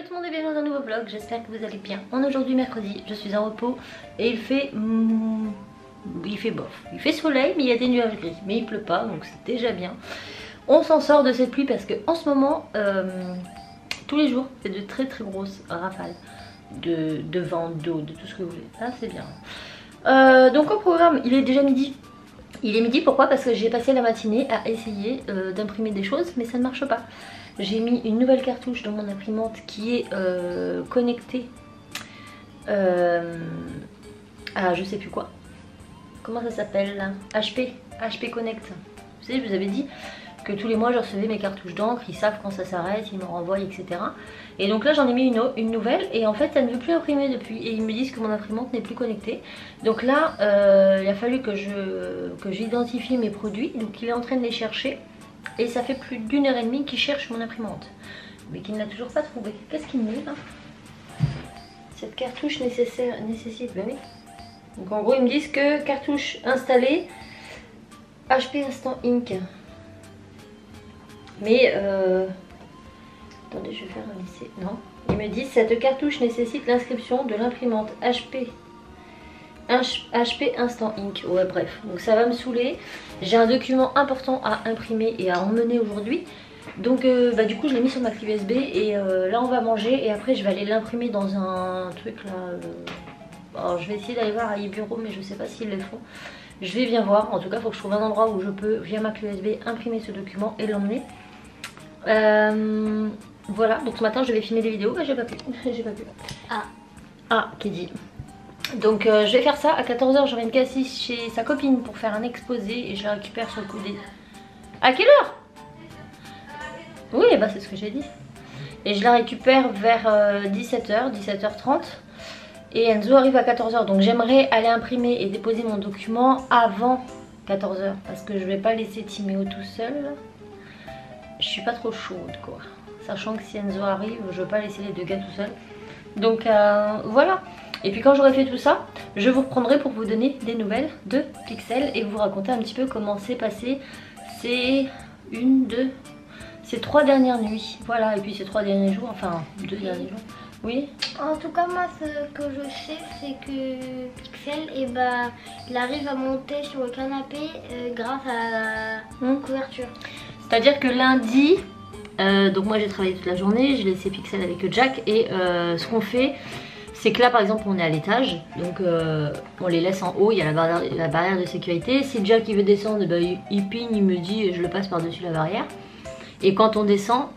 tout le monde et bienvenue dans un nouveau vlog, j'espère que vous allez bien. On est aujourd'hui mercredi, je suis en repos et il fait bof. Il fait soleil mais il y a des nuages gris, mais il pleut pas donc c'est déjà bien. On s'en sort de cette pluie parce que en ce moment, tous les jours, c'est de très grosses rafales de vent, d'eau, de tout ce que vous voulez. Là c'est bien. Donc au programme, il est déjà midi. Il est midi, pourquoi? Parce que j'ai passé la matinée à essayer d'imprimer des choses mais ça ne marche pas. J'ai mis une nouvelle cartouche dans mon imprimante qui est connectée à je sais plus quoi. Comment ça s'appelle là? HP Connect. Vous savez, je vous avais dit que tous les mois je recevais mes cartouches d'encre, ils savent quand ça s'arrête, ils me renvoient, etc. Et donc là j'en ai mis une nouvelle et en fait ça ne veut plus imprimer depuis et ils me disent que mon imprimante n'est plus connectée. Donc là il a fallu que j'identifie mes produits, donc il est en train de les chercher. Et ça fait plus d'1h30 qu'il cherche mon imprimante. Mais qu'il n'a toujours pas trouvé. Qu'est-ce qu'il me dit là? Cette cartouche nécessite... Ben oui. Donc en gros ils me disent que cartouche installée HP Instant Ink. Mais attendez, je vais faire un essai. Non. Ils me disent cette cartouche nécessite l'inscription de l'imprimante HP Instant Ink. Ouais bref, donc ça va me saouler. J'ai un document important à imprimer et à emmener aujourd'hui. Donc du coup je l'ai mis sur ma clé USB et là on va manger et après je vais aller l'imprimer dans un truc là. Alors, je vais essayer d'aller voir à e-bureau mais je sais pas s'ils le font. Je vais bien voir, en tout cas il faut que je trouve un endroit où je peux via ma clé USB imprimer ce document et l'emmener. Voilà, donc ce matin je vais filmer des vidéos. J'ai pas pu. Ah, qui dit. Donc je vais faire ça, à 14 h j'aurai une cassis chez sa copine pour faire un exposé et je la récupère sur le coup des... À quelle heure? Oui bah c'est ce que j'ai dit. Et je la récupère vers 17 h, 17 h 30. Et Enzo arrive à 14 h, donc j'aimerais aller imprimer et déposer mon document avant 14 h. Parce que je vais pas laisser Timéo tout seul. Je suis pas trop chaude quoi. Sachant que si Enzo arrive, je veux pas laisser les deux gars tout seuls. Donc voilà. Et puis quand j'aurai fait tout ça, je vous reprendrai pour vous donner des nouvelles de Pixel et vous raconter un petit peu comment s'est passé ces 3 dernières nuits. Voilà, et puis ces 3 derniers jours, enfin 2 derniers jours. Oui. En tout cas, moi ce que je sais, c'est que Pixel, il arrive à monter sur le canapé grâce à la couverture. C'est-à-dire que lundi, donc moi j'ai travaillé toute la journée, j'ai laissé Pixel avec Jack et ce qu'on fait, c'est que là par exemple on est à l'étage, donc on les laisse en haut, il y a la barrière de sécurité. Si Jack il veut descendre, il pigne, il me dit et je le passe par-dessus la barrière. Et quand on descend,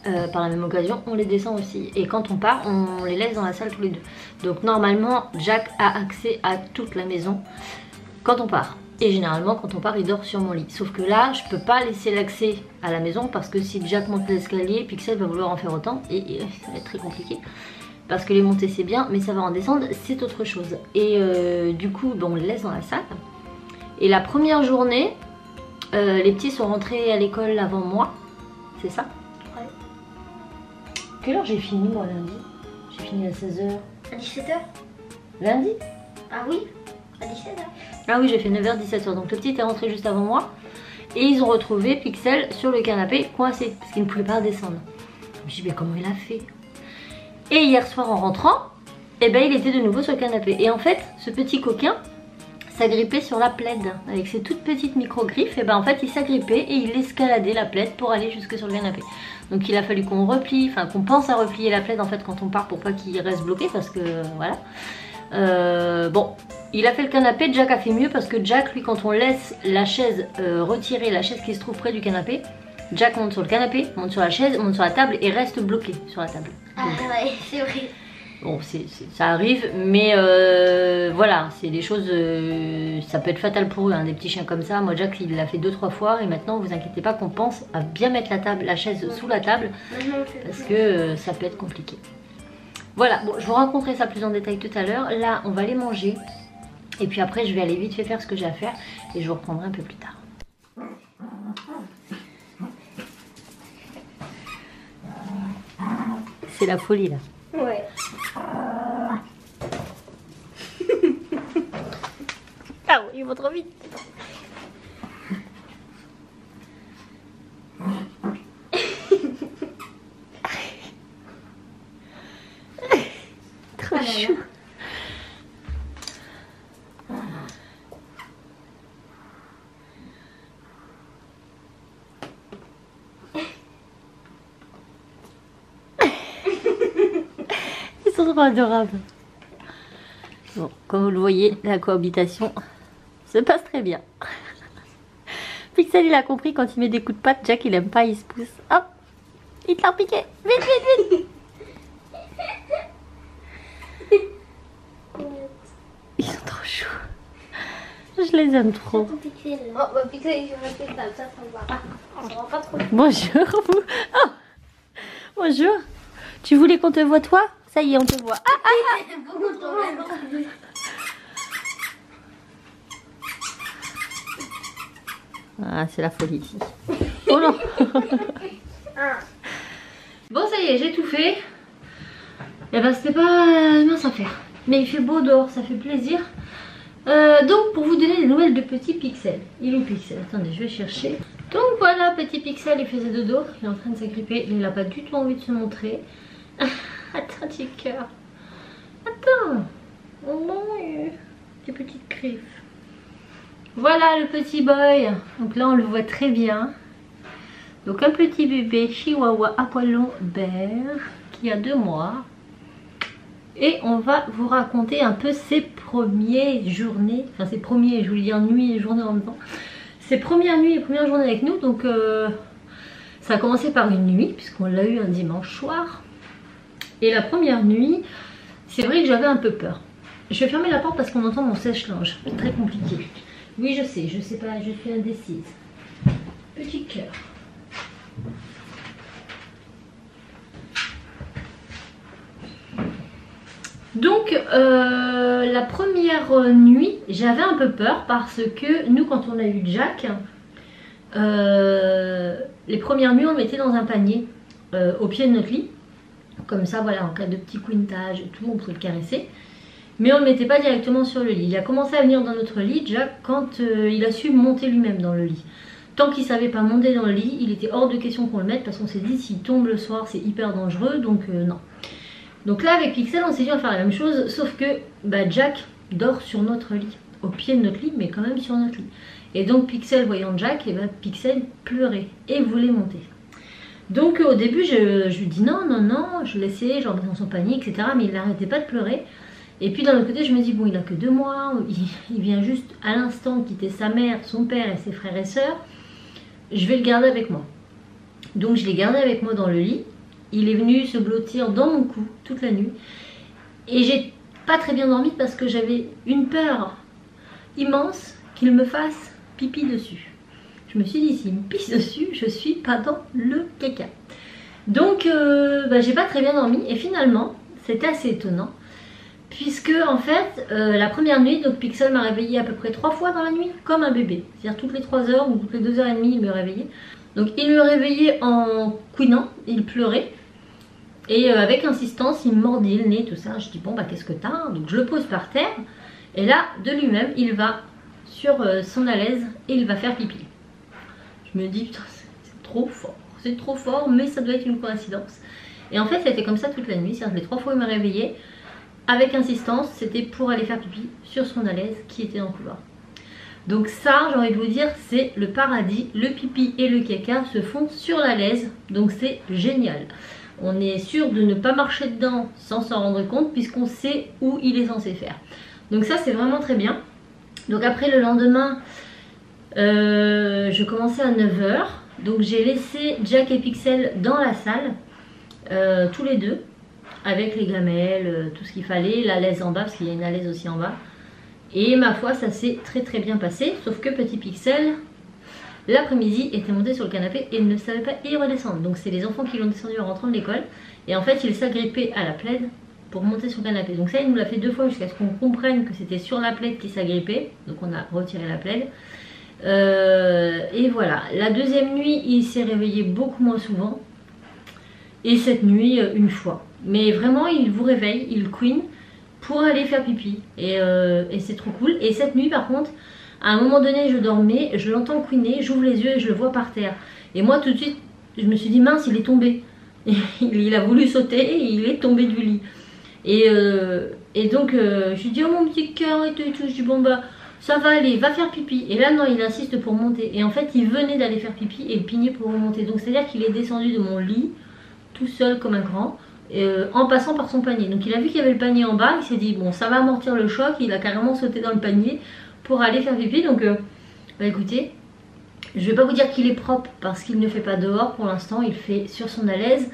par la même occasion, on les descend aussi. Et quand on part, on les laisse dans la salle tous les deux. Donc normalement, Jack a accès à toute la maison quand on part. Et généralement, quand on part, il dort sur mon lit. Sauf que là, je peux pas laisser l'accès à la maison parce que si Jack monte l'escalier, Pixel va vouloir en faire autant et ça va être très compliqué. Parce que les montées c'est bien, mais ça va en descendre, c'est autre chose. Et du coup, on les laisse dans la salle. Et la première journée, les petits sont rentrés à l'école avant moi. C'est ça? Ouais. Quelle heure j'ai fini moi lundi? J'ai fini à 16 h. À 17 h? Lundi? Ah oui, à 17 h. Ah oui, j'ai fait 9 h 17 h. Donc le petit est rentré juste avant moi. Et ils ont retrouvé Pixel sur le canapé coincé. Parce qu'il ne pouvait pas descendre. Je me suis dit, mais comment il a fait? Et hier soir en rentrant, il était de nouveau sur le canapé. Et en fait, ce petit coquin s'agrippait sur la plaide. Avec ses toutes petites micro-griffes, en fait il s'agrippait et il escaladait la plaide pour aller jusque sur le canapé. Donc il a fallu qu'on replie, enfin qu'on pense à replier la plaide en fait quand on part pour pas qu'il reste bloqué parce que voilà. Bon, il a fait le canapé, Jack a fait mieux parce que Jack lui quand on laisse la chaise retirer, la chaise qui se trouve près du canapé, Jack monte sur le canapé, monte sur la chaise, monte sur la table et reste bloqué sur la table. Ah ouais, c'est vrai. Bon, ça arrive, mais voilà, c'est des choses, ça peut être fatal pour eux, hein, des petits chiens comme ça. Moi, Jack, il l'a fait 2-3 fois et maintenant, vous inquiétez pas qu'on pense à bien mettre la chaise sous la table parce que ça peut être compliqué. Voilà, bon, je vous raconterai ça plus en détail tout à l'heure. Là, on va aller manger et puis après, je vais aller vite fait faire ce que j'ai à faire et je vous reprendrai un peu plus tard. C'est la folie là. Ouais. Ah oui, ils vont trop vite. chou. Ils sont trop adorables. Bon, comme vous le voyez, la cohabitation se passe très bien. Pixel, il a compris, quand il met des coups de patte, Jack, il aime pas, il se pousse. Hop, il te l'a piqué. Vite, vite, vite. Ils sont trop choux. Je les aime trop. Pixel, il fait comme ça voit pas. Ça voit pas trop. Bonjour. Oh. Bonjour. Tu voulais qu'on te voit toi? Ça y est, on te voit. Ah, c'est la folie ici. Oh non. Bon, ça y est, j'ai tout fait. Et ben, c'était pas mince à faire. Mais il fait beau dehors, ça fait plaisir. Donc, pour vous donner des nouvelles de petit Pixel. Il est où Pixel? Attendez, je vais chercher. Donc voilà, petit Pixel, il faisait dodo. Il est en train de s'agripper. Il n'a pas du tout envie de se montrer. Attends, petit cœur. Attends. Oh non, des petites griffes. Voilà le petit boy. Donc là, on le voit très bien. Donc un petit bébé chihuahua à poil long vert qui a 2 mois. Et on va vous raconter un peu ses premières journées. Enfin, ses premiers, je voulais dire nuit et journée en même temps. Ses premières nuits et premières journées avec nous. Donc ça a commencé par une nuit, puisqu'on l'a eu un dimanche soir. Et la première nuit, c'est vrai que j'avais un peu peur. Je vais fermer la porte parce qu'on entend mon sèche-linge. C'est très compliqué. Oui, je sais pas, je suis indécise. Petit cœur. Donc, la première nuit, j'avais un peu peur parce que nous, quand on a eu Jack, les premières nuits, on le mettait dans un panier au pied de notre lit. Comme ça, voilà, en cas de petit couintage et tout, on pouvait le caresser. Mais on ne le mettait pas directement sur le lit. Il a commencé à venir dans notre lit, Jack, quand il a su monter lui-même dans le lit. Tant qu'il ne savait pas monter dans le lit, il était hors de question qu'on le mette parce qu'on s'est dit, s'il tombe le soir, c'est hyper dangereux, donc non. Donc là, avec Pixel, on s'est dit on va faire la même chose, sauf que Jack dort sur notre lit, au pied de notre lit, mais quand même sur notre lit. Et donc Pixel, voyant Jack, et Pixel pleurait et voulait monter. Donc au début, je lui dis non, je laissais, genre dans son panier, etc. Mais il n'arrêtait pas de pleurer. Et puis d'un autre côté, je me dis, bon, il a que 2 mois, il vient juste à l'instant quitter sa mère, son père et ses frères et sœurs. Je vais le garder avec moi. Donc je l'ai gardé avec moi dans le lit. Il est venu se blottir dans mon cou toute la nuit. Et j'ai pas très bien dormi parce que j'avais une peur immense qu'il me fasse pipi dessus. Je me suis dit, s'il me pisse dessus, je suis pas dans le caca. Donc j'ai pas très bien dormi. Et finalement, c'était assez étonnant. Puisque en fait, la première nuit, donc Pixel m'a réveillée à peu près 3 fois dans la nuit, comme un bébé. C'est-à-dire toutes les 3 heures ou toutes les 2h30, il me réveillait. Donc il me réveillait en couinant, il pleurait. Et avec insistance, il me mordait le nez, tout ça. Je dis, bon, qu'est-ce que t'as? Donc je le pose par terre. Et là, de lui-même, il va sur son alaise et il va faire pipi. Je me dis, putain, c'est trop fort. C'est trop fort, mais ça doit être une coïncidence. Et en fait, c'était comme ça toute la nuit. C'est-à-dire les 3 fois où il m'a réveillée, avec insistance, c'était pour aller faire pipi sur son alaise qui était dans le couloir. Donc ça, j'ai envie de vous dire, c'est le paradis. Le pipi et le caca se font sur l'alaise, donc c'est génial. On est sûr de ne pas marcher dedans sans s'en rendre compte puisqu'on sait où il est censé faire. Donc ça, c'est vraiment très bien. Donc après, le lendemain, je commençais à 9 h. Donc j'ai laissé Jack et Pixel dans la salle, tous les deux, avec les gamelles, tout ce qu'il fallait, la laisse en bas, parce qu'il y a une alaise aussi en bas. Et ma foi, ça s'est très très bien passé, sauf que petit Pixel, l'après-midi, était monté sur le canapé et ne savait pas y redescendre. Donc c'est les enfants qui l'ont descendu en rentrant de l'école. Et en fait, il s'agrippait à la plaide pour monter sur le canapé. Donc ça, il nous l'a fait 2 fois jusqu'à ce qu'on comprenne que c'était sur la plaide qu'il s'agrippait. Donc on a retiré la plaide. Et voilà, la deuxième nuit, il s'est réveillé beaucoup moins souvent. Et cette nuit, une fois. Mais vraiment, il vous réveille, il couine pour aller faire pipi. Et c'est trop cool. Et cette nuit, par contre, à un moment donné, je dormais, je l'entends couiner, j'ouvre les yeux et je le vois par terre. Et moi, tout de suite, je me suis dit, mince, il est tombé. Il a voulu sauter et il est tombé du lit. Et donc je lui dis oh mon petit cœur et tout et tout. Je dis bon bah ça va aller, va faire pipi. Et là non, il insiste pour monter. Et en fait il venait d'aller faire pipi et il pignait pour remonter. Donc c'est à dire qu'il est descendu de mon lit tout seul comme un grand. En passant par son panier. Donc il a vu qu'il y avait le panier en bas, il s'est dit bon ça va amortir le choc, il a carrément sauté dans le panier pour aller faire pipi. Donc bah écoutez, je vais pas vous dire qu'il est propre parce qu'il ne fait pas dehors pour l'instant, il fait sur son alaise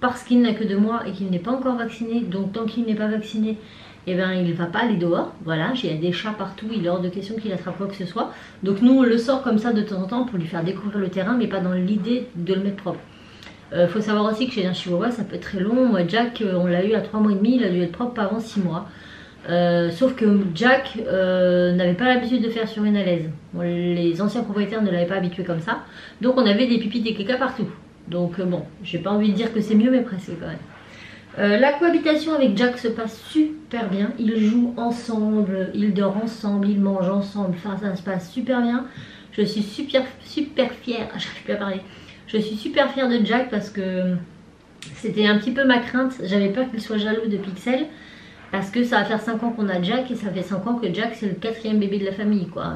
parce qu'il n'a que 2 mois et qu'il n'est pas encore vacciné. Donc tant qu'il n'est pas vacciné, eh ben il va pas aller dehors. Voilà, il y a des chats partout, il est hors de question qu'il attrape quoi que ce soit. Donc nous on le sort comme ça de temps en temps pour lui faire découvrir le terrain, mais pas dans l'idée de le mettre propre. Faut savoir aussi que chez un chihuahua ça peut être très long. Moi Jack on l'a eu à 3 mois et demi, il a dû être propre avant 6 mois. Sauf que Jack n'avait pas l'habitude de faire sur une alaise. Bon, les anciens propriétaires ne l'avaient pas habitué comme ça. Donc on avait des pipis, des caca partout. Donc bon, j'ai pas envie de dire que c'est mieux mais presque quand même. La cohabitation avec Jack se passe super bien. Ils jouent ensemble, ils dorment ensemble, ils mangent ensemble. Enfin ça se passe super bien. Je suis super fière. J'arrive plus à parler. Je suis super fière de Jack parce que c'était un petit peu ma crainte. J'avais peur qu'il soit jaloux de Pixel. Parce que ça va faire 5 ans qu'on a Jack et ça fait 5 ans que Jack c'est le 4e bébé de la famille quoi.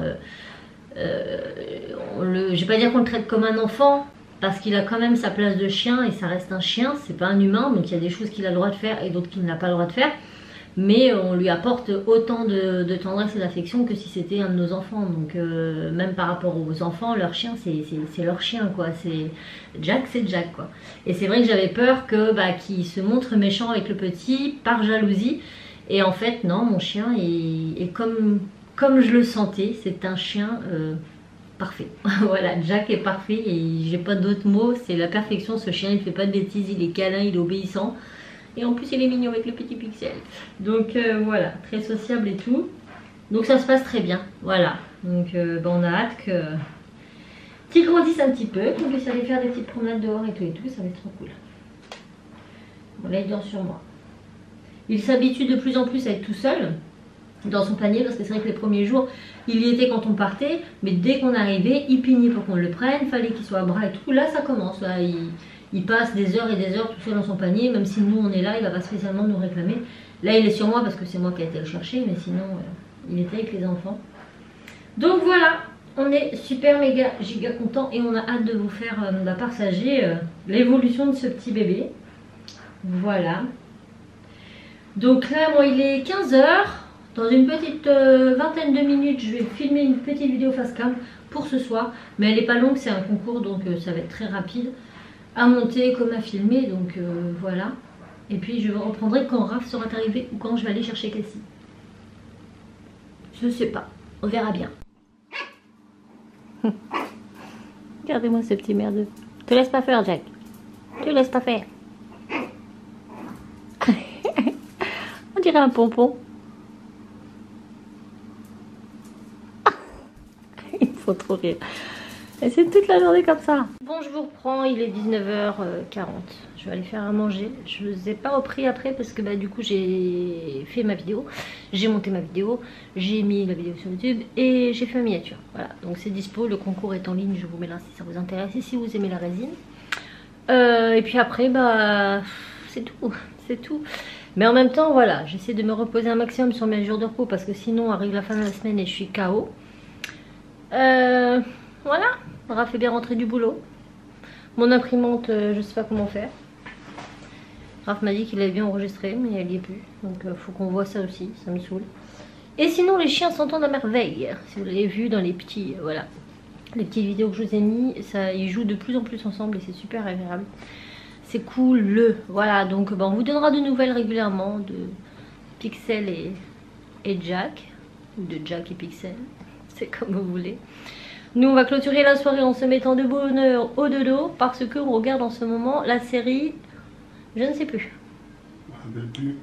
Je vais pas dire qu'on le traite comme un enfant parce qu'il a quand même sa place de chien et ça reste un chien, c'est pas un humain. Donc il y a des choses qu'il a le droit de faire et d'autres qu'il n'a pas le droit de faire. Mais on lui apporte autant de tendresse et d'affection que si c'était un de nos enfants. Donc même par rapport aux enfants, leur chien c'est leur chien quoi. Jack c'est Jack quoi. Et c'est vrai que j'avais peur qu'il se montre méchant avec le petit par jalousie. Et en fait non, mon chien est comme je le sentais, c'est un chien parfait. Voilà, Jack est parfait et j'ai pas d'autres mots, c'est la perfection. Ce chien il fait pas de bêtises, il est câlin, il est obéissant. Et en plus il est mignon avec le petit Pixel. Donc voilà, très sociable et tout. Donc ça se passe très bien, voilà. Donc on a hâte qu'il grandisse un petit peu, qu'on puisse aller faire des petites promenades dehors et tout, ça va être trop cool. Bon là il dort sur moi. Il s'habitue de plus en plus à être tout seul dans son panier parce que c'est vrai que les premiers jours il y était quand on partait, mais dès qu'on arrivait il pignait pour qu'on le prenne, fallait qu'il soit à bras et tout. Là ça commence, là il passe des heures et des heures tout seul dans son panier, même si nous on est là, il va pas spécialement nous réclamer. Là il est sur moi parce que c'est moi qui ai été le chercher, mais sinon il était avec les enfants. Donc voilà, on est super méga giga content et on a hâte de vous faire partager l'évolution de ce petit bébé. Voilà. Donc là moi il est 15 h. Dans une petite vingtaine de minutes je vais filmer une petite vidéo face cam pour ce soir. Mais elle est pas longue, c'est un concours donc ça va être très rapide à monter comme à filmer, donc voilà. Et puis je reprendrai quand Raph sera arrivé ou quand je vais aller chercher Cassie. Je sais pas, on verra bien. Regardez-moi ce petit merdeux. Te laisse pas faire Jack. Te laisse pas faire. On dirait un pompon. Il me faut trop rire. Et c'est toute la journée comme ça. Bon, je vous reprends, il est 19h40. Je vais aller faire à manger. Je ne vous ai pas repris après parce que du coup j'ai fait ma vidéo. J'ai monté ma vidéo. J'ai mis la vidéo sur YouTube et j'ai fait ma miniature. Voilà, donc c'est dispo. Le concours est en ligne. Je vous mets là si ça vous intéresse et si vous aimez la résine. Et puis après, c'est tout. C'est tout. Mais en même temps, voilà, j'essaie de me reposer un maximum sur mes jours de repos parce que sinon arrive la fin de la semaine et je suis KO. Voilà, Raph est bien rentré du boulot. Mon imprimante, je sais pas comment faire. Raph m'a dit qu'il avait bien enregistré, mais elle y est plus. Donc faut qu'on voit ça aussi, ça me saoule. Et sinon les chiens s'entendent à merveille. Si vous l'avez vu dans les petits, voilà, les petites vidéos que je vous ai mis, ils jouent de plus en plus ensemble et c'est super agréable. C'est cool, voilà, donc on vous donnera de nouvelles régulièrement de Pixel et Jack. Ou de Jack et Pixel, c'est comme vous voulez. Nous on va clôturer la soirée en se mettant de bonne heure au dodo parce qu'on regarde en ce moment la série, je ne sais plus. Plus.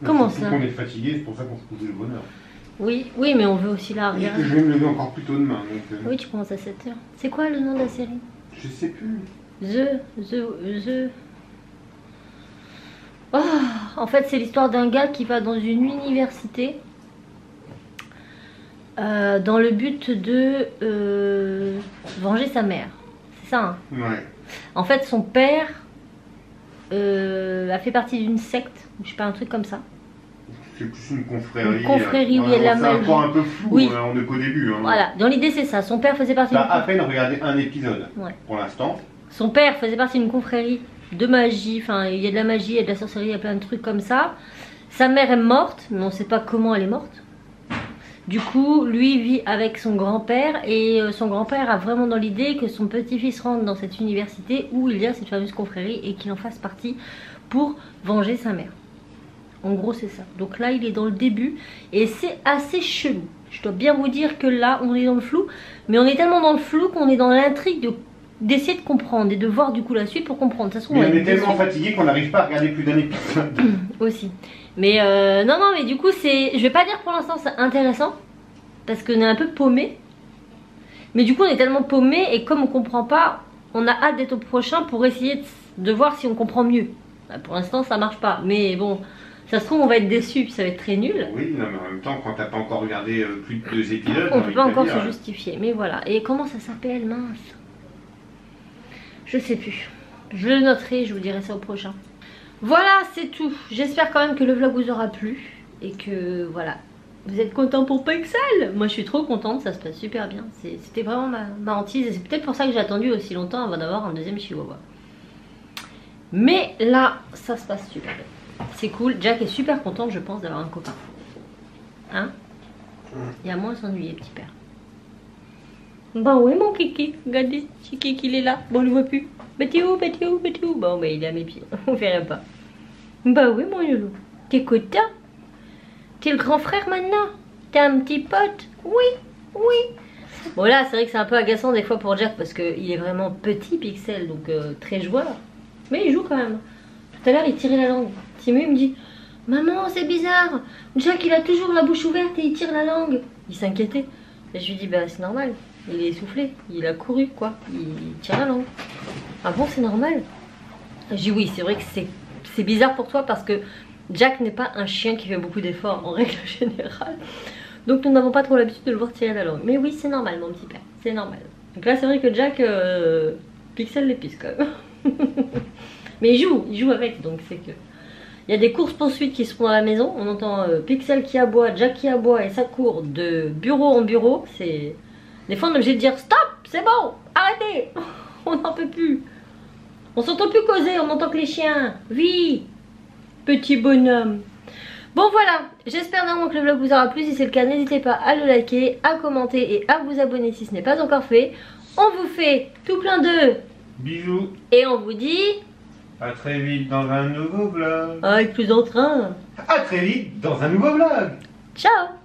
Comment ça? On est fatigué, c'est pour ça qu'on se pose le bonheur. Oui, oui, mais on veut aussi la regarder. Je vais me lever encore plus tôt demain. Donc, oui, tu commences à 7 h. C'est quoi le nom de la série? Je sais plus. Oh, en fait c'est l'histoire d'un gars qui va dans une université dans le but de venger sa mère. C'est ça hein? Ouais. En fait son père a fait partie d'une secte, je sais pas, un truc comme ça. C'est plus une confrérie. Une confrérie où il y a de la C'est magie. encore un peu flou, Oui. on n'est qu'au début. Hein. Voilà, dans l'idée c'est ça. Son père faisait partie T'as d'une à peine regardé un épisode Ouais. pour l'instant. Son père faisait partie d'une confrérie de magie, enfin il y a de la magie, il y a de la sorcellerie, il y a plein de trucs comme ça. Sa mère est morte, mais on ne sait pas comment elle est morte. Du coup, lui vit avec son grand-père et son grand-père a vraiment dans l'idée que son petit-fils rentre dans cette université où il y a cette fameuse confrérie et qu'il en fasse partie pour venger sa mère. En gros, c'est ça. Donc là, il est dans le début et c'est assez chelou. Je dois bien vous dire que là, on est dans le flou, mais on est tellement dans le flou qu'on est dans l'intrigue d'essayer de comprendre et de voir du coup la suite pour comprendre. De toute façon, Mais on va est être tellement déçus. fatigué qu'on n'arrive pas à regarder plus d'un épisode. Aussi. Mais non, mais du coup, je vais pas dire pour l'instant c'est intéressant parce qu'on est un peu paumé. Mais du coup, on est tellement paumé et comme on comprend pas, on a hâte d'être au prochain pour essayer de voir si on comprend mieux. Bah, pour l'instant, ça marche pas. Mais bon, ça se trouve, on va être déçus puis ça va être très nul. Oui, non, mais en même temps, quand t'as pas encore regardé plus de 2 épisodes, On j'ai peut envie pas de te encore dire, se justifier. Mais voilà. Et comment ça s'appelle, mince? Je sais plus. Je le noterai, je vous dirai ça au prochain. Voilà, c'est tout. J'espère quand même que le vlog vous aura plu. Et que, voilà, vous êtes content pour Pixel. Moi, je suis trop contente, ça se passe super bien. C'était vraiment ma hantise. Et c'est peut-être pour ça que j'ai attendu aussi longtemps avant d'avoir un deuxième chihuahua. Mais là, ça se passe super bien. C'est cool. Jack est super contente, je pense, d'avoir un copain. Hein? Il y a moins à s'ennuyer, petit père. Bah ouais, mon kiki. Regardez, si kiki il est là. Bon, on le voit plus. Bah t'es où, bah t'es où, bah t'es où? Bon, bah il est à mes pieds. On fait rien pas. Bah oui, mon loulou. T'es content? T'es le grand frère maintenant? T'as un petit pote? Oui, oui. Bon là, c'est vrai que c'est un peu agaçant des fois pour Jack parce qu'il est vraiment petit Pixel, donc très joueur. Mais il joue quand même. Tout à l'heure, il tirait la langue. Timmy il me dit, maman, c'est bizarre. Jack, il a toujours la bouche ouverte et il tire la langue. Il s'inquiétait. Et je lui dis, bah c'est normal. Il est essoufflé. Il a couru, quoi. Il tire la langue. Ah bon, c'est normal? Je dis oui, c'est vrai que c'est bizarre pour toi parce que Jack n'est pas un chien qui fait beaucoup d'efforts en règle générale. Donc nous n'avons pas trop l'habitude de le voir tirer la langue. Mais oui, c'est normal, mon petit père. C'est normal. Donc là, c'est vrai que Jack, Pixel l'épice quand même. Mais il joue avec, donc c'est que... Il y a des courses-poursuites qui se font dans la maison. On entend Pixel qui aboie, Jack qui aboie et ça court de bureau en bureau. C'est... Des fois, on est obligé de dire stop, c'est bon, arrêtez. On n'en peut plus. On s'entend plus causer, on n'entend que les chiens. Oui, petit bonhomme. Bon voilà, j'espère néanmoins que le vlog vous aura plu. Si c'est le cas, n'hésitez pas à le liker, à commenter et à vous abonner si ce n'est pas encore fait. On vous fait tout plein de Bisous. et on vous dit À très vite dans un nouveau vlog. avec plus d'entrain. À très vite dans un nouveau vlog. Ciao.